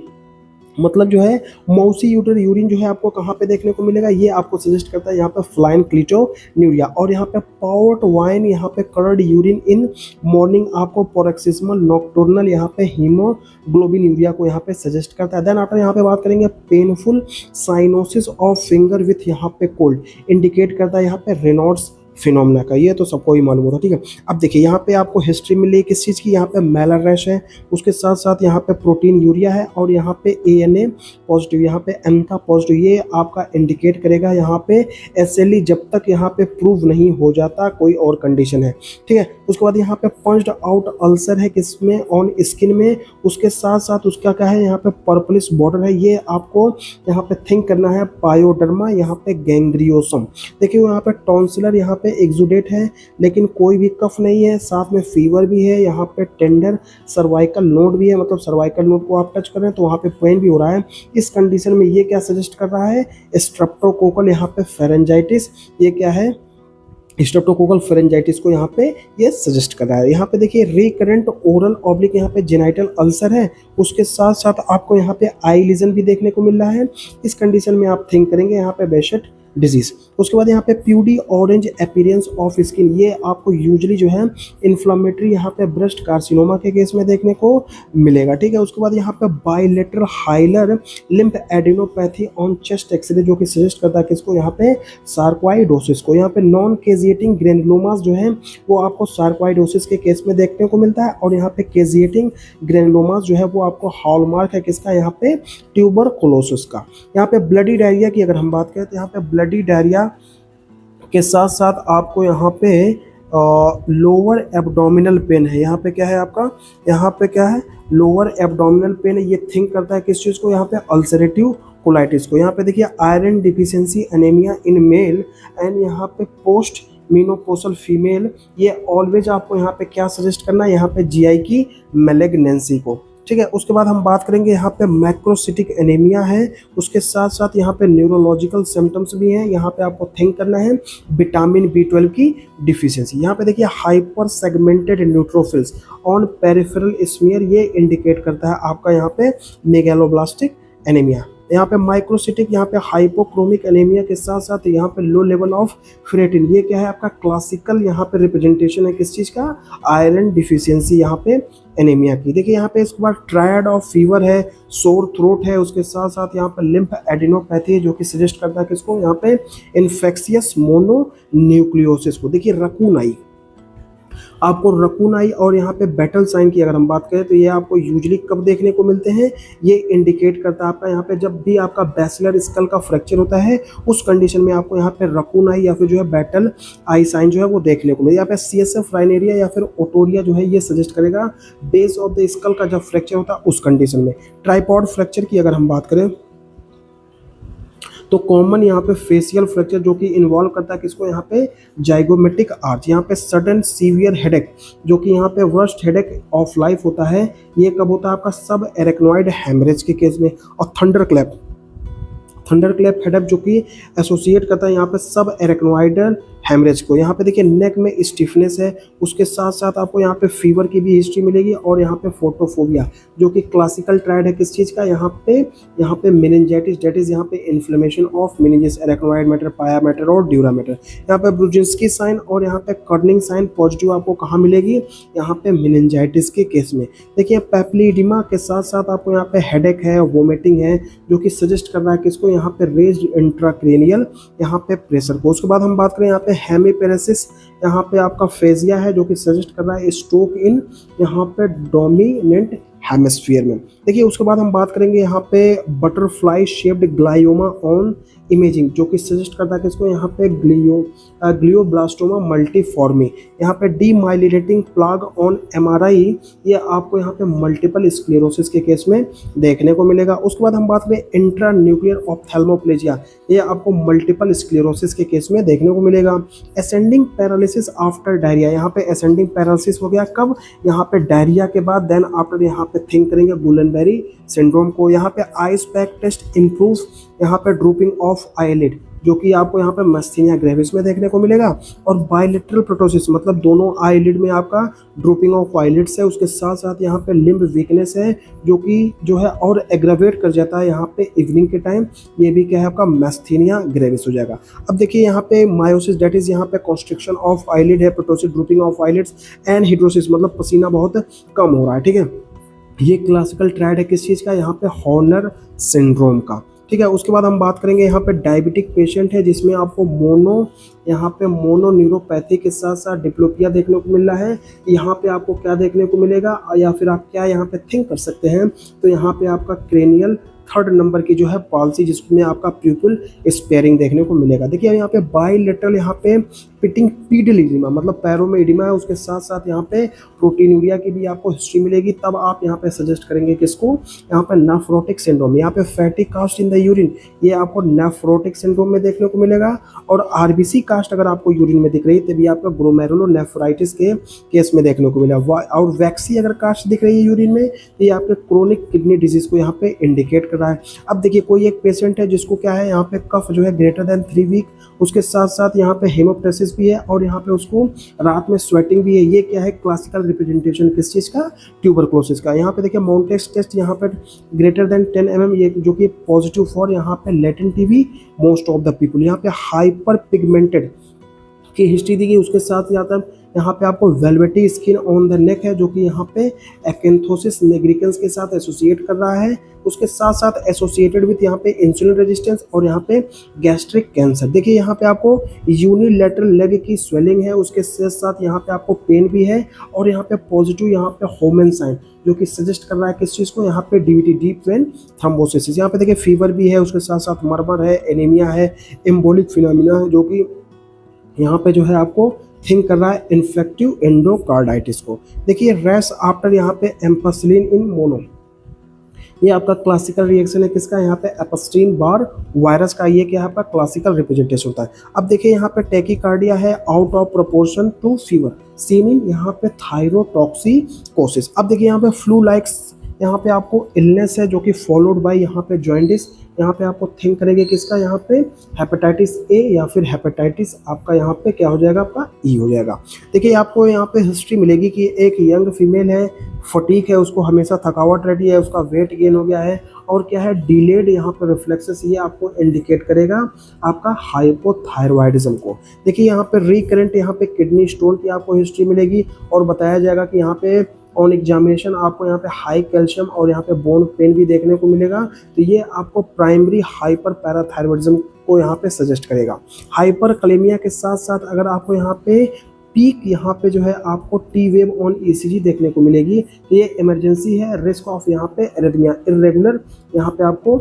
मतलब जो है मौसी यूटर यूरिन जो है आपको कहाँ पे देखने को मिलेगा, ये आपको सजेस्ट करता है यहाँ पे फ्लाइन क्लिटोन्यूरिया। और यहाँ पे पाउट वाइन, यहाँ पे कर्ड यूरिन इन मॉर्निंग आपको paroxysmal नॉक्टर्नल यहाँ पे हीमोग्लोबिन यूरिया को यहाँ पे सजेस्ट करता है। देन आफ्टर यहाँ पे बात करेंगे painful cyanosis of finger with यहाँ पे कोल्ड, इंडिकेट करता है यहाँ पे रेनॉल्ड्स फिनोमेना का, ये तो सबको ही मालूम होता, ठीक है। अब देखिए यहाँ पे आपको हिस्ट्री मिली किस चीज़ की, यहाँ पे मेलर रैश है, उसके साथ साथ यहाँ पे प्रोटीन यूरिया है, और यहाँ पे ANA पॉजिटिव, यहाँ पे एन का पॉजिटिव, ये आपका इंडिकेट करेगा यहाँ पे SLE जब तक यहाँ पे प्रूव नहीं हो जाता कोई और कंडीशन है, ठीक है। उसके बाद यहाँ पे पंच्ड आउट अल्सर है किसमें, ऑन स्किन में, उसके साथ साथ उसका क्या है यहाँ पे पर्पलिश बॉर्डर है, ये आपको यहाँ पे थिंक करना है पायोडर्मा यहाँ पे गैंग्रियोसम। देखिए यहाँ पे टॉन्सिलर यहाँ पे एक्सुडेट है लेकिन कोई भी कफ नहीं है, साथ में फीवर भी है, यहाँ पे टेंडर सर्वाइकल नोड भी है, मतलब सर्वाइकल नोड को आप टच कर रहे हैं तो वहाँ पे पेन भी हो रहा है। इस कंडीशन में ये क्या सजेस्ट कर रहा है, स्ट्रेप्टोकोकल यहाँ पे फेरेंजाइटिस, ये क्या है स्ट्रेप्टोकोकल फेरेंजाइटिस को यहाँ पे ये सजेस्ट कर रहा है। यहाँ पे देखिए रिकरेंट ओरल ऑब्लिक यहाँ पे जेनाइटल अल्सर है, उसके साथ साथ आपको यहाँ पे आई लीजन भी देखने को मिल रहा है। इस कंडीशन में आप थिंक करेंगे यहाँ पे बेशट डिजीज। उसके बाद यहाँ पे प्यूडी ऑरेंज अपीयरेंस ऑफ स्किन, ये आपको यूजुअली जो है इन्फ्लामेटरी यहाँ पे ब्रेस्ट कार्सिनोमा के केस में देखने को मिलेगा, ठीक है। उसके बाद यहाँ पे bilateral hilar lymphadenopathy on chest x-ray, जो कि सजेस्ट करता है किसको, यहाँ पे सार्कोइडोसिस को। यहाँ पे नॉन केजिएटिंग ग्रेनुलोमास जो है वो आपको सार्कोइडोसिस के केस में देखने को मिलता है। और यहाँ पे केजिएटिंग ग्रेनुलोमास जो है वो आपको हॉलमार्क है किसका, यहाँ पे ट्यूबरकुलोसिस का। यहाँ पे ब्लडी डायरिया की अगर हम बात करें तो यहाँ पे ब्लडी डायरिया के साथ साथ आपको यहाँ पे लोअर एब्डोमिनल पेन है। यहाँ पे क्या है आपका, यहाँ पे क्या है लोअर एब्डोमिनल पेन है, ये थिंक करता है किस चीज़ को, यहाँ पे अल्सरेटिव कोलाइटिस को। यहाँ पे देखिए iron deficiency anaemia in male and यहाँ पे पोस्ट मीनोपोसल फीमेल, ये ऑलवेज आपको यहाँ पे क्या सजेस्ट करना है, यहाँ पे GI की मैलिग्नेंसी को, ठीक है। उसके बाद हम बात करेंगे यहाँ पे मैक्रोसिटिक एनीमिया है, उसके साथ साथ यहाँ पे न्यूरोलॉजिकल सिम्टम्स भी हैं। यहाँ पे आपको थिंक करना है विटामिन B12 की डिफिशियंसी। यहाँ पे देखिए hyper segmented neutrophils on peripheral smear, ये इंडिकेट करता है आपका यहाँ पे मेगालोब्लास्टिक एनीमिया। यहाँ पे माइक्रोसिटिक यहाँ पे हाइपोक्रोमिक एनीमिया के साथ साथ यहाँ पे लो लेवल ऑफ फेरेटिन, ये क्या है आपका क्लासिकल यहाँ पे रिप्रेजेंटेशन है किस चीज़ का, आयरन डिफिशियंसी यहाँ पे एनीमिया की। देखिए यहाँ पे इसके बाद ट्रायड ऑफ फीवर है, सोर थ्रोट है, उसके साथ साथ यहाँ पे लिम्फ एडिनोपैथी है जो कि सजेस्ट करता है किसको, यहाँ पे इन्फेक्शियस मोनोन्यूक्लियोसिस को। देखिए रकून आई, आपको रकून आई और यहाँ पे बैटल साइन की अगर हम बात करें तो ये आपको यूजुअली कब देखने को मिलते हैं, ये इंडिकेट करता है आपका यहाँ पे जब भी आपका बैसिलर स्कल का फ्रैक्चर होता है उस कंडीशन में आपको यहाँ पे रकून आई या फिर जो है बैटल आई साइन जो है वो देखने को मिले। यहाँ पे CSF राइनेरिया या फिर ओटोरिया जो है ये सजेस्ट करेगा बेस ऑफ द स्कल का जब फ्रैक्चर होता है उस कंडीशन में। ट्राइपॉड फ्रैक्चर की अगर हम बात करें तो कॉमन यहाँ पे फेशियल फ्रैक्चर जो कि इन्वॉल्व करता है किसको, यहाँ पे जाइगोमेटिक आर्च। यहाँ पे सडन सीवियर हेडेक जो कि यहाँ पे वर्स्ट हेडेक ऑफ लाइफ होता है, ये कब होता है आपका सब एरेक्नोइड हेमरेज के केस में। और थंडर क्लैप हेडेक जो कि एसोसिएट करता है यहाँ पे सब एरेक्नोइडल हेमरेज को। यहाँ पे देखिए नेक में स्टिफनेस है, उसके साथ साथ आपको यहाँ पे फीवर की भी हिस्ट्री मिलेगी और यहाँ पे फोटोफोबिया जो कि क्लासिकल ट्रायड है किस चीज़ का, यहाँ पे मेनिंजाइटिस, डेट इज यहाँ पे inflammation of meninges, arachnoid matter, पाया मैटर और ड्यूरा मैटर। यहाँ पे ब्रुजिंस्की साइन और यहाँ पे कर्निंग साइन पॉजिटिव आपको कहाँ मिलेगी, यहाँ पे मेनिंजाइटिस के केस में। देखिए पैप्लिडिमा के साथ साथ आपको यहाँ पे हेडेक है, वोमिटिंग है, जो कि सजेस्ट कर रहा है किसको, यहाँ पे रेज्ड इंट्राक्रेनियल यहाँ पे प्रेशर को। उसके बाद हम बात करें यहाँ पे हेमीपेरेसिस, यहाँ पे आपका फेजिया है जो कि सजेस्ट कर रहा है स्ट्रोक इन यहाँ पे डोमिनेंट हेमिस्फीयर में। देखिए उसके बाद हम बात करेंगे यहाँ पे butterfly shaped glioma on imaging, जो कि सजेस्ट करता है कि इसको यहाँ पे ग्लियोब्लास्टोमा मल्टीफॉर्मी, यहाँ पे डीमाइलिनेटिंग प्लाग ऑन एमआरआई, ये आपको यहाँ पे मल्टीपल स्क्लेरोसिस के केस में देखने को मिलेगा। उसके बाद हम बात करें इंट्रा न्यूक्लियर ऑप्थेल्मोप्लेजिया, ये आपको मल्टीपल स्क्लेरोसिस के केस में देखने को मिलेगा। असेंडिंग पैरालिसिस आफ्टर डायरिया, यहाँ पे असेंडिंग पैरालिसिस हो गया कब, यहाँ पे डायरिया के बाद, देन आफ्टर यहाँ पे थिंक करेंगे गुलेनबेरी सिंड्रोम को। यहाँ पे आइस पैक टेस्ट इंप्रूव यहाँ पे ड्रूपिंग ऑफ आईलिड, जो कि आपको यहाँ पे मस्थीनिया ग्रेविस में देखने को मिलेगा। और बायलेटरल प्रोटोसिस मतलब दोनों आईलिड में आपका ड्रूपिंग ऑफ आईलिड्स है। उसके साथ साथ यहाँ पे लिम्ब वीकनेस है जो है और एग्रावेट कर जाता है यहाँ पे इवनिंग के टाइम, ये भी क्या है आपका मस्थीनिया ग्रेविस हो जाएगा। अब देखिए यहाँ पे मायोसिस, डेट इज यहाँ पे कॉन्स्ट्रिक्शन ऑफ आईलिड है, प्रोटोसिस, ड्रूपिंग ऑफ आईलिड्स एंड हिड्रोसिस मतलब पसीना बहुत कम हो रहा है, ठीक है। ये क्लासिकल ट्रायड है किस चीज़ का, यहाँ पे हॉर्नर सिंड्रोम का, ठीक है। उसके बाद हम बात करेंगे यहाँ पे डायबिटिक पेशेंट है जिसमें आपको यहाँ पे मोनोन्यूरोपैथी के साथ साथ डिप्लोपिया देखने को मिल रहा है। यहाँ पे आपको क्या देखने को मिलेगा, या फिर आप क्या यहाँ पे थिंक कर सकते हैं, तो यहाँ पे आपका क्रेनियल 3rd नंबर की जो है पॉलिसी जिसमें आपका प्यूपिल स्पेयरिंग देखने को मिलेगा। देखिए यहाँ पे बाइलेटरल यहाँ पे पिटिंग पीडल इडिमा मतलब पैरों में इडिमा है, उसके साथ साथ यहाँ पे प्रोटीनूरिया की भी आपको हिस्ट्री मिलेगी। तब आप यहाँ पे सजेस्ट करेंगे किसको, यहाँ पे नेफ्रोटिक सिंड्रोम, यहाँ पे fatty cast in the urine, ये आपको नेफ्रोटिक सिंड्रोम में देखने को मिलेगा। और आरबीसी कास्ट अगर आपको यूरिन में दिख रही है तभी आपका ग्लोमेरुलोनेफ्राइटिस के केस में देखने को मिलेगा। और वैक्सी अगर कास्ट दिख रही है यूरिन में तो ये आपके क्रोनिक किडनी डिजीज को यहाँ पे इंडिकेट रहा है। अब देखिए कोई एक पेशेंट है जिसको क्या है, यहाँ पे कफ जो है ग्रेटर देन 3 वीक, उसके साथ साथ यहाँ पे हेमोप्टेसिस भी है और यहाँ पे उसको रात में स्वेटिंग भी है। ये क्या है क्लासिकल रिप्रेजेंटेशन किस चीज़ का, ट्यूबरक्लोसिस का। यहाँ पे देखिए मॉन्टेक्स टेस्ट यहाँ पे ग्रेटर देन 10 mm, ये जो कि पॉजिटिव फॉर यहाँ पे latent TB most of the people. यहाँ पे हाइपर पिगमेंटेड की हिस्ट्री दी गई, उसके साथ यहाँ पे आपको velvety skin on the neck है जो कि यहाँ पे एक्केंथोसिस निग्रिकेंस के साथ एसोसिएट कर रहा है। उसके साथ साथ एसोसिएटेड विथ यहाँ पे इंसुलिन रेजिस्टेंस और यहाँ पे गैस्ट्रिक कैंसर। देखिए यहाँ पे आपको यूनिलैटरल लेग की स्वेलिंग है, उसके साथ साथ यहाँ पे आपको पेन भी है और यहाँ पे पॉजिटिव यहाँ पे होमन साइन जो कि सजेस्ट कर रहा है किस चीज़ को, यहाँ पे डीवीटी डीप वेन थ्रोम्बोसिस। यहाँ पे देखिए फीवर भी है, उसके साथ साथ मर्मर है, एनीमिया है, एम्बोलिक फिनोमिना है जो कि यहाँ पे जो है आपको थिंक कर रहा है इन्फेक्टिव एंडोकार्डाइटिस को। देखिए रैश आफ्टर यहाँ पे एम्पेसिलिन इन मोनो, ये आपका क्लासिकल रिएक्शन है किसका, यहाँ पे एपस्टीन बार वायरस का, ये क्या है आपका क्लासिकल रिप्रेजेंटेशन होता है। अब देखिए यहाँ पे टैकीकार्डिया है out of proportion to fever seen in यहाँ पे थायरोटॉक्सिकोसिस। अब देखिए यहाँ पे फ्लू लाइक्स यहाँ पे आपको इलनेस है जो कि फॉलोड बाय यहाँ पे जॉइंटिस। यहाँ पे आपको थिंक करेंगे किसका, यहाँ पे हेपेटाइटिस ए या फिर हेपेटाइटिस आपका यहाँ पे क्या हो जाएगा, आपका ई हो जाएगा। देखिए आपको यहाँ पे हिस्ट्री मिलेगी कि एक यंग फीमेल है, फटीक है, उसको हमेशा थकावट रहती है, उसका वेट गेन हो गया है और क्या है डिलेड यहाँ पे रिफ्लेक्सेस, ये आपको इंडिकेट करेगा आपका हाइपोथायरॉयडिज्म को। देखिए यहाँ पे रिकरेंट यहाँ पे किडनी स्टोन की आपको हिस्ट्री मिलेगी और बताया जाएगा कि यहाँ पे ऑन एग्जामिनेशन आपको यहाँ पे हाई कैल्शियम और यहाँ पे बोन पेन भी देखने को मिलेगा। तो ये आपको प्राइमरी हाइपर पैराथायरॉयडिज्म को यहाँ पे सजेस्ट करेगा। हाइपर कलेमिया के साथ साथ अगर आपको यहाँ पे पीक यहाँ पे जो है आपको टी वेव ऑन ईसीजी देखने को मिलेगी, तो ये इमरजेंसी है, रिस्क ऑफ यहाँ पे एरिथमिया इर्रेगुलर यहाँ पे आपको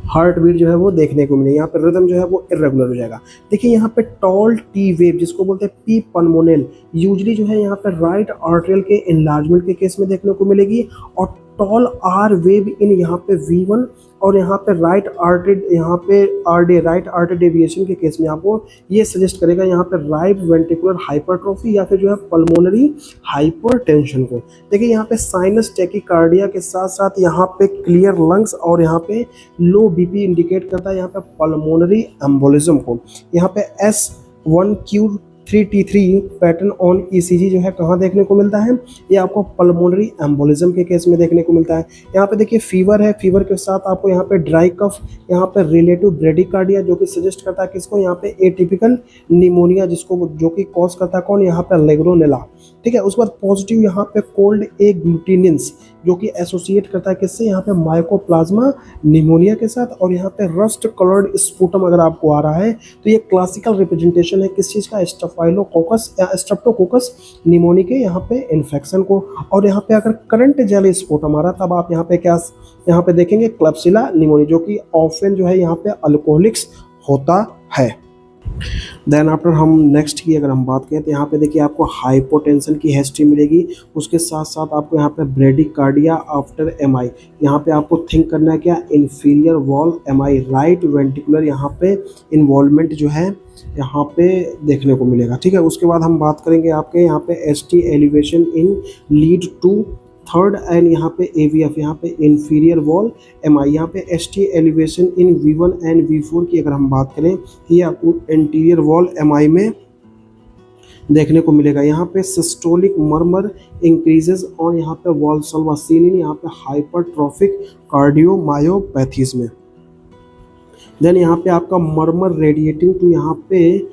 हार्ट बीट जो है वो देखने को मिलेगी, यहाँ पे रिदम जो है वो इरेगुलर हो जाएगा। देखिए यहाँ पे टॉल टी वेव जिसको बोलते हैं पी पल्मोनल, यूजली जो है यहाँ पे राइट आर्टरियल के इनलार्जमेंट के केस में देखने को मिलेगी और टॉल आर वेव इन यहाँ पे V1 और यहाँ पे राइट आर्टरी यहाँ पे RD राइट आर्टरी डेविएशन के केस में आपको ये सजेस्ट करेगा यहाँ पे राइट वेंट्रिकुलर हाइपरट्रोफी या फिर जो है पल्मोनरी हाइपरटेंशन को। देखिए यहाँ पे साइनस टैकीकार्डिया के साथ साथ यहाँ पे क्लियर लंग्स और यहाँ पे लो BP इंडिकेट करता है यहाँ पे पल्मोनरी एम्बोलिज्म को। यहाँ पे 1Q3T3 पैटर्न ऑन ईसीजी जो है कहाँ देखने को मिलता है, ये आपको पल्मोनरी एम्बोलिज्म के केस में देखने को मिलता है। यहाँ पे देखिए फीवर है, फीवर के साथ आपको यहाँ पे ड्राई कफ, यहाँ पे रिलेटिव ब्रेडिकार्डिया जो कि सजेस्ट करता है किसको, यहाँ पे एटिपिकल निमोनिया जिसको जो कि कॉज करता है कौन, यहाँ पे लेग्रोनेला। ठीक है, उसके बाद पॉजिटिव यहाँ पे कोल्ड ए ग्लूटिनिन्स जो कि एसोसिएट करता है किससे, यहाँ पे माइकोप्लाज्मा निमोनिया के साथ। और यहाँ पे रस्ट कलर्ड स्पूटम अगर आपको आ रहा है तो ये क्लासिकल रिप्रेजेंटेशन है किस चीज़ का, स्टाफाइलोकोकस या स्ट्रेप्टोकोकस निमोनी के यहाँ पे इन्फेक्शन को। और यहाँ पे अगर करंट जेल स्पूटम आ रहा तब आप यहाँ पे क्या यहाँ पे देखेंगे, क्लब्सिला निमोनी जो कि ऑफन जो है यहाँ पे अल्कोहलिक्स होता है। देन आफ्टर हम नेक्स्ट की अगर हम बात करें तो यहाँ पे देखिए आपको हाइपोटेंशन की हिस्ट्री मिलेगी, उसके साथ साथ आपको यहाँ पे ब्रेडिकार्डिया आफ्टर एमआई, यहाँ पे आपको थिंक करना है क्या, inferior wall MI, right ventricular यहाँ पे इन्वॉल्वमेंट जो है यहाँ पे देखने को मिलेगा। ठीक है, उसके बाद हम बात करेंगे आपके यहाँ पे ST elevation in lead two third and यहाँ पे एवीएफ, यहाँ पे इंफीरियर वॉल एमआई, यहाँ पे ST elevation in V1 and V4 की अगर हम बात करें ये आपको इंटीरियर वॉल एमआई में देखने को मिलेगा। यहाँ पे सिस्टोलिक मर्मर इंक्रीजेज और यहाँ पे वॉल्सल्वा सीन इन यहाँ पे हाइपरट्रॉफिक कार्डियोमायोपैथीज में। देन यहाँ पे आपका मर्मर रेडिएटिंग टू यहाँ पे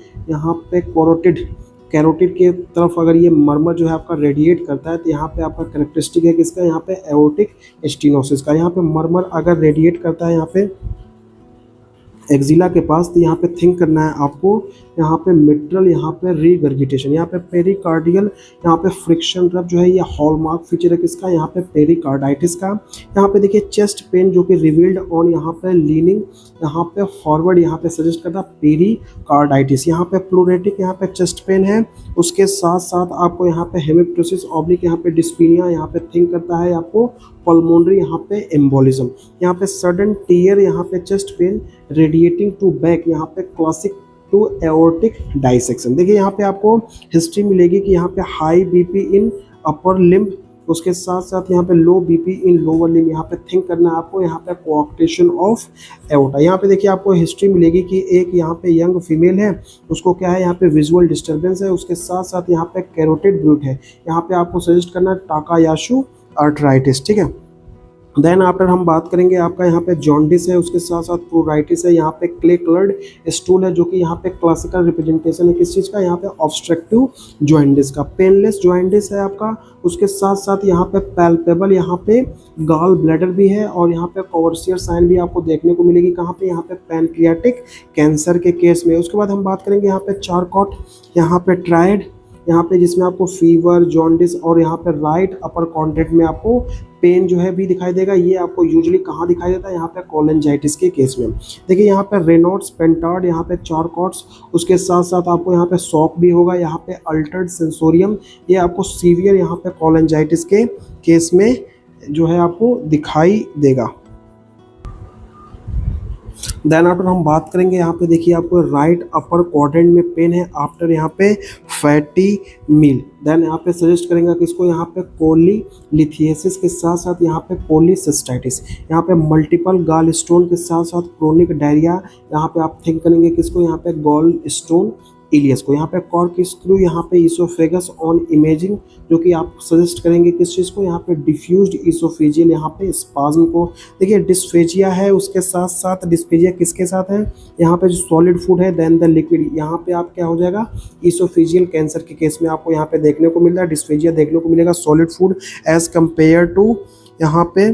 कैरोटिड के तरफ अगर ये मर्मर जो है आपका रेडिएट करता है तो यहाँ पे आपका कैरेक्टरिस्टिक है किसका, यहाँ पे एओर्टिक स्टीनोसिस का। यहाँ पे मर्मर अगर रेडिएट करता है यहाँ पे एक्जिला के पास तो यहाँ पे थिंक करना है आपको, यहाँ पे मिट्रल, यहाँ पे रीगर्गिटेशन, यहाँ पे पेरिकार्डियल, यहाँ पे फ्रिक्शन रब जो है ये हॉलमार्क फीचर है किसका, यहाँ पे पेरिकार्डाइटिस का। यहाँ पे देखिए चेस्ट पेन जो कि रिवील्ड ऑन यहाँ पे लीनिंग यहाँ पे फॉरवर्ड यहाँ पे सजेस्ट करता पेरिकार्डाइटिस। यहाँ पे प्लूरेटिक यहाँ पे चेस्ट पेन है, उसके साथ साथ आपको यहाँ पे हेमिप्टोसिस ऑब्लिक यहाँ पे डिस्पीनिया यहाँ पे थिंक करता है आपको पल्मोनरी यहाँ पे एम्बोलिज्म। यहाँ पे सडन टीयर यहाँ पे chest pain radiating to back यहाँ पे क्लासिक टू एओर्टिक डाइसेक्शन। देखिए यहाँ पे आपको हिस्ट्री मिलेगी कि यहाँ पे हाई बीपी इन अपर लिम्ब, उसके साथ साथ यहाँ पे लो बीपी इन लोअर लिम्ब। यहाँ पे थिंक करना है आपको यहाँ पे कोऑक्टेशन ऑफ एओर्टा। यहाँ पे देखिए आपको हिस्ट्री मिलेगी कि एक यहाँ पे यंग फीमेल है, उसको क्या है यहाँ पे विजुअल डिस्टर्बेंस है, उसके साथ साथ यहाँ पे कैरोटिड ब्रूट है। यहाँ पे आपको सजेस्ट करना है टाकायाशु आर्थराइटिस। ठीक है, देन आफ्टर हम बात करेंगे आपका यहाँ पे जॉन्डिस है, उसके साथ साथ प्रोराइटिस है, यहाँ पे क्ले कलर्ड स्टूल है जो कि यहाँ पे क्लासिकल रिप्रेजेंटेशन है किस चीज़ का, यहाँ पे ऑब्स्ट्रक्टिव जॉइंडिस का। पेनलेस जॉइंडिस है आपका, उसके साथ साथ यहाँ पे पैल्पेबल यहाँ पे गॉल ब्लैडर भी है और यहाँ पे कॉवर्सियर साइन भी आपको देखने को मिलेगी कहाँ पे, यहाँ पे पैनक्रियाटिक कैंसर के केस में। उसके बाद हम बात करेंगे यहाँ पे चारकॉट, यहाँ पे ट्राइड, यहाँ पे जिसमें आपको फीवर, जॉन्डिस और यहाँ पे राइट अपर कॉन्ट्रेक्ट में आपको पेन जो है भी दिखाई देगा। ये आपको यूजुअली कहाँ दिखाई देता है, यहाँ पे कोलेंजाइटिस के केस में। देखिए यहाँ पे रेनॉट्स, पेंटार्ड, यहाँ पे चारकॉट्स, उसके साथ साथ आपको यहाँ पे सॉक भी होगा, यहाँ पे अल्टर्ड सेंसोरियम, ये आपको सीवियर यहाँ पे कोलेंजाइटिस के केस में जो है आपको दिखाई देगा। देन आफ्टर हम बात करेंगे यहाँ पे देखिए आपको राइट अपर क्वाड्रेंट में पेन है आफ्टर यहाँ पे फैटी मील। देन यहाँ पे सजेस्ट करेंगे किसको, यहाँ पे कोलीलिथियसिस के साथ साथ यहाँ पे कोलिसिस्टाइटिस, यहाँ पे मल्टीपल गॉल स्टोन के साथ साथ क्रोनिक डायरिया। यहाँ पे आप थिंक करेंगे किसको, यहाँ पे गॉल स्टोन इलियस को। यहाँ पे कॉर्क स्क्रू, यहाँ पे ईसोफेगस ऑन इमेजिंग जो कि आप सजेस्ट करेंगे किस चीज़ को, यहाँ पे डिफ्यूज्ड ईसोफेजियल यहाँ पे स्पाज्म को। देखिए डिस्फेजिया है, उसके साथ साथ डिस्फेजिया किसके साथ है, यहाँ पे जो सॉलिड फूड है देन द लिक्विड, यहाँ पे आप क्या हो जाएगा, ईसोफेजियल कैंसर के केस में आपको यहाँ पे देखने को मिल रहा है डिस्फेजिया देखने को मिलेगा solid food as compare to यहाँ पे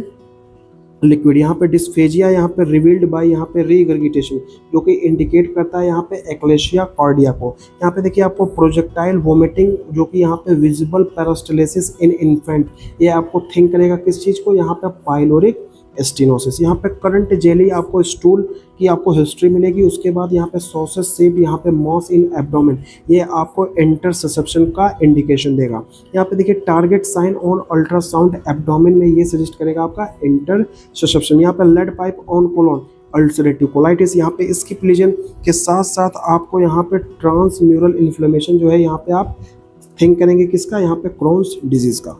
लिक्विड। यहाँ पे डिस्फेजिया यहाँ पे रिवील्ड बाय यहाँ पे रीगर्गिटेशन जो कि इंडिकेट करता है यहाँ पे एक्लेशिया कार्डिया को। यहाँ पे देखिए आपको प्रोजेक्टाइल वोमिटिंग जो कि यहाँ पे विजिबल पेरास्टेलेसिस इन इन्फेंट, ये आपको थिंक करेगा किस चीज़ को, यहाँ पे पाइलोरिक स्टेनोसिस। यहाँ पे करंट जेली आपको स्टूल की आपको हिस्ट्री मिलेगी। उसके बाद यहाँ पे सॉसेज सेप, यहाँ पे मॉस इन एब्डोमेन, ये आपको इंटरसेप्शन का इंडिकेशन देगा। यहाँ पे देखिए target sign on ultrasound abdomen में ये सजेस्ट करेगा आपका इंटरसेप्शन। यहाँ पे lead pipe on colon ulcerative colitis, यहाँ पे स्किप लीजन के साथ साथ आपको यहाँ पे ट्रांसम्यूरल इन्फ्लेमेशन जो है यहाँ पे आप थिंक करेंगे किसका, यहाँ पे क्रोन्स डिजीज का।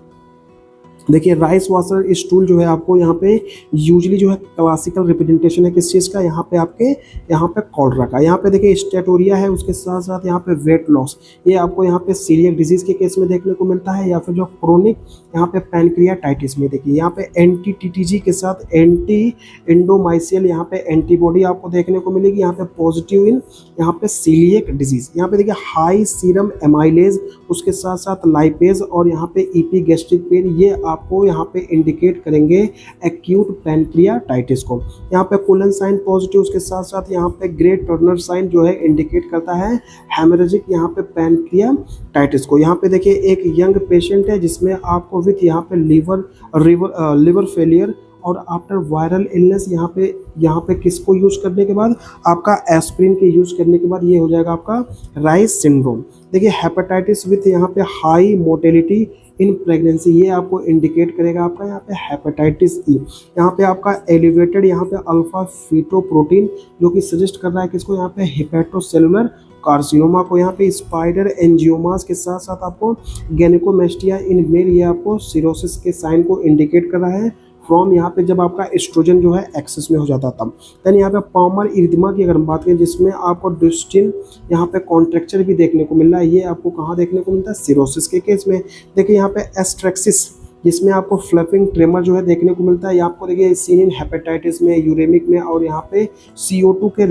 देखिए राइस वाशर स्टूल जो है आपको यहाँ पे यूजली जो है क्लासिकल रिप्रेजेंटेशन है किस चीज़ का, यहाँ पे आपके यहाँ पे कॉलरा का। यहाँ पे देखिए स्टेटोरिया है, उसके साथ साथ यहाँ पे वेट लॉस, ये आपको यहाँ पे सीलियक डिजीज के केस में देखने को मिलता है, या फिर जो क्रोनिक यहाँ पे पैनक्रियाटाइटिस में देखिए यहाँ पे एंटी टीटीजी के साथ एंटी इंडोमाइसियल यहाँ पे एंटीबॉडी आपको देखने को मिलेगी, यहाँ पे पॉजिटिव इन यहाँ पे सीलियक डिजीज। यहाँ पे देखिए हाई सीरम एमाइलेज, उसके साथ साथ लाइपेज और यहाँ पे ईपी गैस्ट्रिक पेन, ये आपको यहाँ पे इंडिकेट करेंगे एक्यूट पैनक्रियाटाइटिस को। यहाँ पे कोलन साइन पॉजिटिव, उसके साथ साथ यहाँ पे ग्रे टर्नर साइन जो है इंडिकेट करता है हेमरेजिक यहाँ पे पैनक्रियाटाइटिस को। यहाँ पे देखिए एक यंग पेशेंट है जिसमें आपको विथ यहाँ पे लिवर फेलियर और आफ्टर वायरल इलनेस, यहाँ पे किसको यूज करने के बाद, आपका एस्पिरिन के यूज करने के बाद ये हो जाएगा आपका राइस सिंड्रोम। देखिए हेपेटाइटिस विथ यहाँ पे हाई मोर्टेलिटी इन प्रेगनेंसी, ये आपको इंडिकेट करेगा आपका यहाँ पे हेपेटाइटिस ई। यहाँ पे आपका एलिवेटेड यहाँ पे अल्फा फीटोप्रोटीन जो कि सजेस्ट कर रहा है किसको, यहाँ पे हेपेटोसेलुलर कार्सिनोमा को। यहाँ पे स्पाइडर एंजियोमास के साथ साथ आपको गैनिकोमेस्टिया इन मेल, ये आपको सिरोसिस के साइन को इंडिकेट कर रहा है फ्रॉम यहाँ पे जब आपका एस्ट्रोजन जो है एक्सेस में हो जाता तब। देन यहाँ पे पामर इरिथमा की अगर हम बात करें जिसमें आपको डिस्टिन यहाँ पे कॉन्ट्रेक्चर भी देखने को मिल रहा है, ये आपको कहाँ देखने को मिलता है, सिरोसिस के केस में। देखिए यहाँ पे एस्ट्रेक्सिस जिसमें आपको फ्लफिंग ट्रेमर जो है देखने को मिलता है, ये आपको देखिए सीन इन हेपेटाइटिस में, यूरेमिक में, और यहाँ पे CO2 के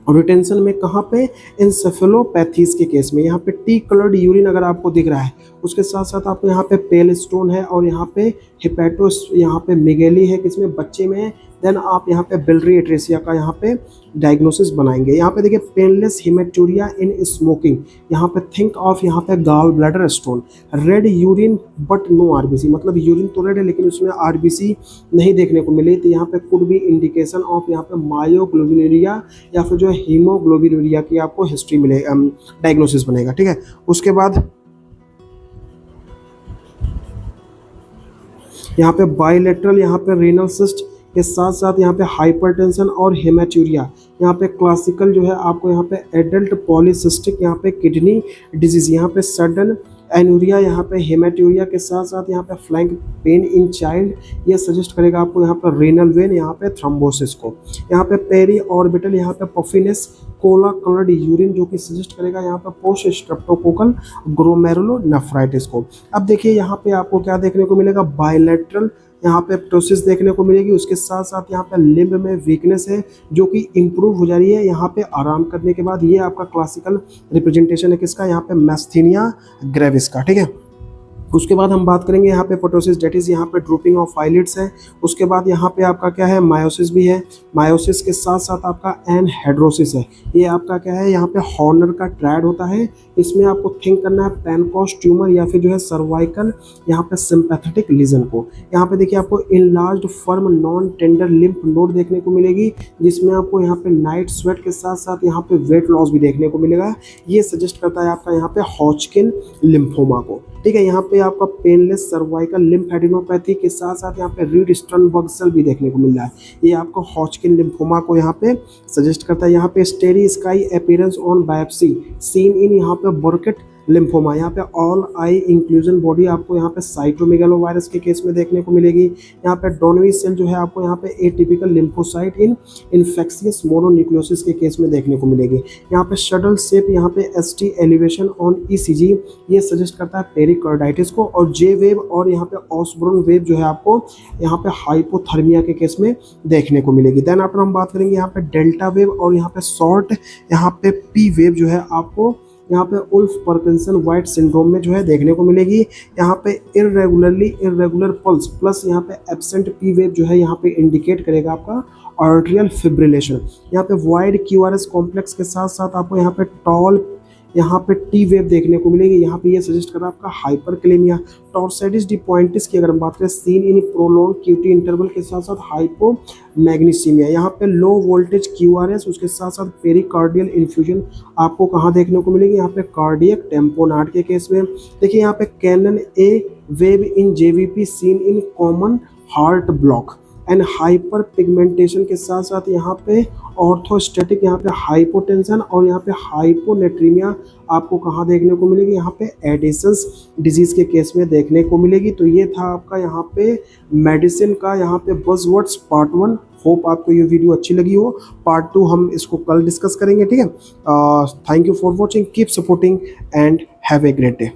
रिटेंशन में, कहाँ पे, इंसेफेलोपैथीज के केस में। यहाँ पे टी कलर्ड यूरिन अगर आपको दिख रहा है, उसके साथ साथ आपको यहाँ पे पेल स्टोन है और यहाँ पे हिपैटोस यहाँ पे मिगेली है किसमें, बच्चे में है। देन आप यहाँ पे बिलियरी एट्रेसिया का यहाँ पे डायग्नोसिस बनाएंगे। यहाँ पे देखिए पेनलेस हेमेटूरिया इन स्मोकिंग, यहाँ पे थिंक ऑफ यहाँ पे gall bladder stone, red urine but no RBC, मतलब यूरिन तो रेड है लेकिन उसमें आरबीसी नहीं देखने को मिली, तो यहाँ पे कुड बी इंडिकेशन ऑफ यहाँ पे मायोग्लोबिनुरिया या फिर जो है हीमोग्लोबिनुरिया की आपको हिस्ट्री मिले, डायग्नोसिस बनेगा। ठीक है, उसके बाद यहाँ पे बाइलेटरल यहाँ पे रेनल सिस्ट के साथ साथ यहाँ पे हाइपरटेंशन और हेमेटूरिया, यहाँ पे क्लासिकल जो है आपको यहाँ पे एडल्ट पॉलीसिस्टिक यहाँ पे किडनी डिजीज, यहाँ पे सडन एनूरिया, यहाँ पे हेमेटूरिया के साथ साथ यहाँ पे फ्लैंक पेन इन चाइल्ड, ये सजेस्ट करेगा आपको यहाँ पे रेनल वेन यहाँ पे थ्रोम्बोसिस को। यहाँ पे पेरी ऑर्बिटल यहाँ पे पफिनेस, कोला कलर्ड यूरिन जो कि सजेस्ट करेगा यहाँ पे पोस्ट स्ट्रेप्टोकोकल ग्लोमेरुलोनेफ्राइटिस को। अब देखिए यहाँ पे आपको क्या देखने को मिलेगा, बायलैटरल यहाँ पे प्टोसिस देखने को मिलेगी, उसके साथ साथ यहाँ पे लिम्ब में वीकनेस है जो कि इम्प्रूव हो जा रही है यहाँ पे आराम करने के बाद। ये आपका क्लासिकल रिप्रेजेंटेशन है किसका, यहाँ पे मैस्थीनिया ग्रेविस का। ठीक है, उसके बाद हम बात करेंगे यहाँ पे पोटोसिस, डेट इज यहाँ पे ड्रूपिंग ऑफ आईलिड्स है। उसके बाद यहाँ पे आपका क्या है, मायोसिस भी है, मायोसिस के साथ साथ आपका एनहेड्रोसिस है। ये आपका क्या है, यहाँ पे हॉर्नर का ट्रायड होता है, इसमें आपको थिंक करना है पैनकॉस ट्यूमर या फिर जो है सर्वाइकल यहाँ पे सिंपैथेटिक लीजन को। यहाँ पे देखिए आपको enlarged firm non tender lymph node देखने को मिलेगी, जिसमें आपको यहाँ पे नाइट स्वेट के साथ साथ यहाँ पे वेट लॉस भी देखने को मिलेगा। ये सजेस्ट करता है आपका यहाँ पे हॉजकिन लिम्फोमा को। ठीक है, यहाँ पे आपका पेनलेस सर्वाइकल लिम्फेडिनोपैथी के साथ साथ यहाँ पे रीड स्टर्नबर्ग सेल भी देखने को मिल रहा है, ये आपको हॉजकिन लिम्फोमा को यहाँ पे सजेस्ट करता है। यहाँ पे स्टेरी sky appearance on biopsy scene in यहाँ पे बर्केट लिम्फोमा, यहाँ पे ऑल आई इंक्लूजन बॉडी आपको यहाँ पे साइटोमेगालोवायरस के केस में देखने को मिलेगी। यहाँ पे डोनवी सेल जो है आपको यहाँ पे एटिपिकल लिम्फोसाइट इन इन्फेक्शियस मोनोन्यूक्लियोसिस के केस में देखने को मिलेगी। यहाँ पे शटल शेप यहाँ पे एसटी एलिवेशन ऑन ईसीजी, ये सजेस्ट करता है पेरिकार्डाइटिस को। और जे वेव और यहाँ पे ऑसबोर्न वेव जो है आपको यहाँ पे हाइपोथर्मिया के केस में देखने को मिलेगी। देन आफ्टर हम बात करेंगे यहाँ पे डेल्टा वेव और यहाँ पे शॉर्ट यहाँ पे पी वेव जो है आपको यहाँ पे उल्फ पार्किंसन वाइट सिंड्रोम में जो है देखने को मिलेगी। यहाँ पे इरेगुलर पल्स प्लस यहाँ पे एब्सेंट पी वेव जो है यहाँ पे इंडिकेट करेगा आपका आर्टेरियल फिब्रिलेशन। यहाँ पे वाइड क्यूआरएस कॉम्प्लेक्स के साथ साथ आपको यहाँ पे टॉल यहाँ पे टी वेव देखने को मिलेगी। यहाँ पे ये सजेस्ट कर रहा है आपका हाइपरक्लेमिया। टॉर्साइटिस डिपॉइंटिस की अगर हम बात करें seen in prolong QT interval के साथ साथ हाइपोमैग्नीसीमिया। यहाँ पे लो वोल्टेज क्यूआरएस उसके साथ साथ पेरिकार्डियल इन्फ्यूजन आपको कहाँ देखने को मिलेगी, यहाँ पे कार्डियक टेम्पोनार्ड के केस में। देखिए यहाँ पे cannon a wave in JVP seen in common heart block and hyperpigmentation के साथ साथ यहाँ पे ऑर्थोस्टैटिक, यहाँ पे हाइपोटेंशन और यहाँ पे हाइपोनेट्रीमिया आपको कहाँ देखने को मिलेगी, यहाँ पे एडिसन्स डिजीज के केस में देखने को मिलेगी। तो ये था आपका यहाँ पे मेडिसिन का यहाँ पे बज़वर्ड्स पार्ट 1। होप आपको ये वीडियो अच्छी लगी हो। पार्ट 2 हम इसको कल डिस्कस करेंगे, ठीक है। Thank you for watching, keep supporting and have a great day.